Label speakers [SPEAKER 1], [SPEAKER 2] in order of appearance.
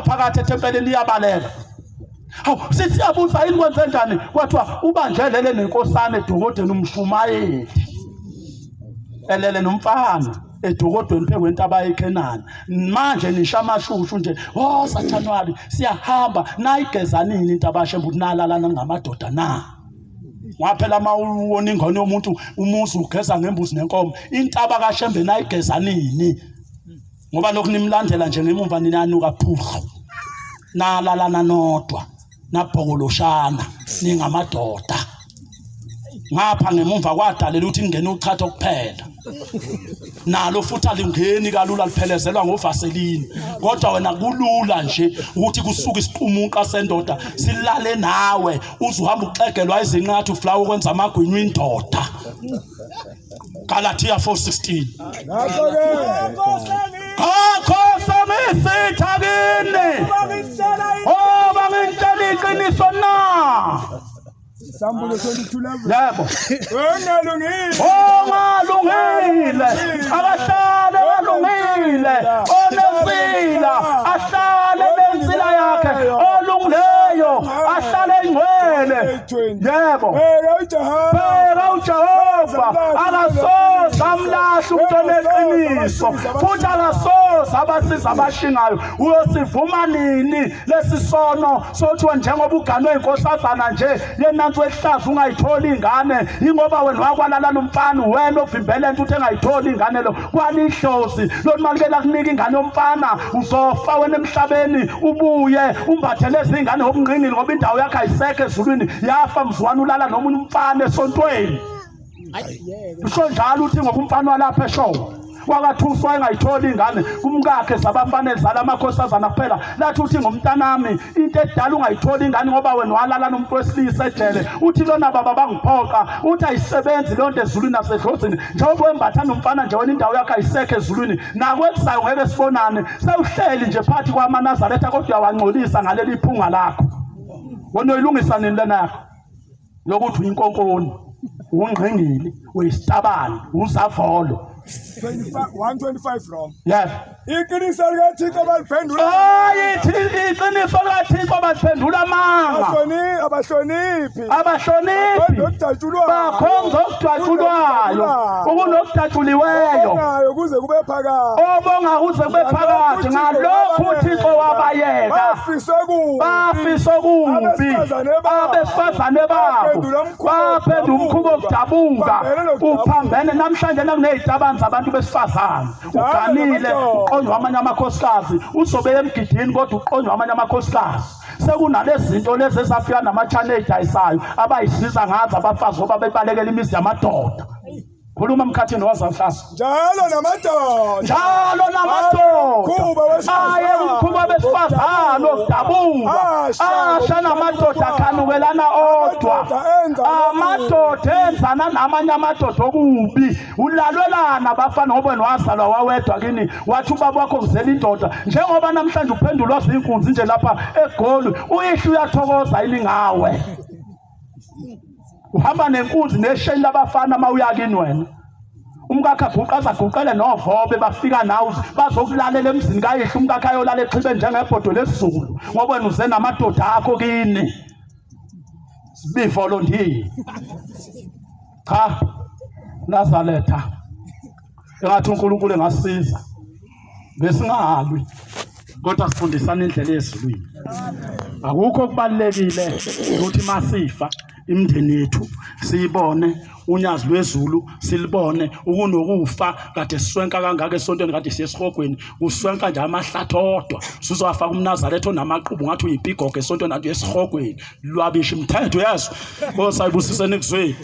[SPEAKER 1] ngaphakathi ethempelini liyabaleka. Hawu sithi abuza yini kwenze njani kwathiwa ubanjelele nenkosana edokodeni umshumayeli. Elele nomfana edokodweni phekwentaba yeKhenani. Manje nisha amashushu nje Satanwali siyahamba nayigezanini into abashembu nalalana ngamadoda na. Waphela mawuwona ingane yomuntu umuzi ugeza ngembuzi nenkomo intaba kaShembe nayigezanini ngoba lokhu nimlandela nje ngemumva ninanuka phupha nalalana nodwa nabhokoloshana ningamadoda ngapha ngemumva kwadalela ukuthi ingene uchatha kuphela nalo futhi alingeni kalula liphelezelwa ngovaselini kodwa wena kulula nje ukuthi kusuka isiqumuqa sendoda silale nawe uzuhamba uxegelwa izinqathu uflawa ukwenza amagwinywa indoda. Galatia 4:16. Akho samisitha kini bangitshela iqiniso na.
[SPEAKER 2] Sambulo 22
[SPEAKER 1] yebo
[SPEAKER 2] ongalungile
[SPEAKER 1] abahlale balungile onesila ahlale lensila yakhe olungileyo ahlale ingcwele yebo phela uJehova akasoze amlahle umuntu oneqiniso futhi akasoze abasiza abashingayo. Uyosivuma nini lesisono sothi njengoba uganwe inkosazana nje yenansi wehlaza ungayitholi ingane ingoba wena wakwalala nomfana wena ovimbele into ukuthi engayitholi ingane lo kwalihlozi lo malikela kunika ingane yomfana uzofa wena emhlabeni ubuye umbathe lezi ingane obungqingili ngoba indawo yakhe ayisekho ezulwini yafa mzwana ulala nomunye umfana esontweni. Usho njalo uthi ngoba umfana walapha eshowa wakathuswa engayitholi ingane kumkakhe sabafanele zala amakhosazana kuphela lathi uthi ngomntanami into edala ungayitholi ingane ngoba wena walala nomuntu wesilisa ejele uthi lona baba bangiphoqa uthi ayisebenzi lonto ezulwini nasedlozini njengoba wembatha nomfana nje wena indawo yakhe ayisekho ezulwini nakwesayo ngeke sibonane sewuhleli nje phathi kwaManazaretha kodwa uyawangcolisa ngaleli iphunga lakho. Wena uyilungisa nini lena yakho lokuthi uyinkonkoni ungqingili uyisitabani uzavolo
[SPEAKER 2] 125 from
[SPEAKER 1] yes
[SPEAKER 2] iqiniso likaThixo baliphendula
[SPEAKER 1] iqiniso likaThixo baliphendula amanga abahloniphi bakhonza okudatshulwayo okunokudatshuliweyo
[SPEAKER 2] kuze kube phakathi
[SPEAKER 1] obonga kuze kube phakathi ngalokho uThixo wabayeka bafisa okubi abesifazane babo baphendula umkhubo okudabuka uphambene namhlanje nakunezitabanzi abantu besifazane uganile uqonywa amanye amakhosikazi usobeye emgidini kodwa uqonywa amanye amakhosikazi sekunalezi zinto lezi ezafika nama-channel ayisayo abayisiza ngazo abafazi ngoba bebalekela imizi yamadoda. Khuluma mkhathini wazamhlasa
[SPEAKER 2] njalo namadoda
[SPEAKER 1] aye umkhuba besifazane okudabuka asha namadoda akhanukelana odwa amadoda enzana namanye amadoda okubi ulalwelana bafana ngoba wena wazalwa wawedwa kini wathi ubaba wakho ngizela indoda njengoba namhlanje uphendulwa zinkunzi nje lapha eGoli uyihlo uyathokoza ilingawe uhamba nenkunzi nesheni labafana mawuyakini wena umkakha guqaza guqele novobe bafika nawe bazokulalela emzini kayihlo umkakha ayolala exhibe njengebhodo lesizulu ngoba wena uze namadoda akho kini be volunteer cha Nazaretha engathi uNkulunkulu engasiza besingahalwi kodwa sifundisana indlela ezulwini. Akukho okubalekile ukuthi masifa imndeni yethu siyibone unyazi lwezulu silibone ukunokufa kade siswenka kangaka esontweni kade siyesihogweni uswenka nje amahlathi odwa sizowafaka uMnazaretha onamaqhubu ngathi uyipigogo esontweni kade esihogweni lwabisha imithetho yazo osayibusisene kuzweni.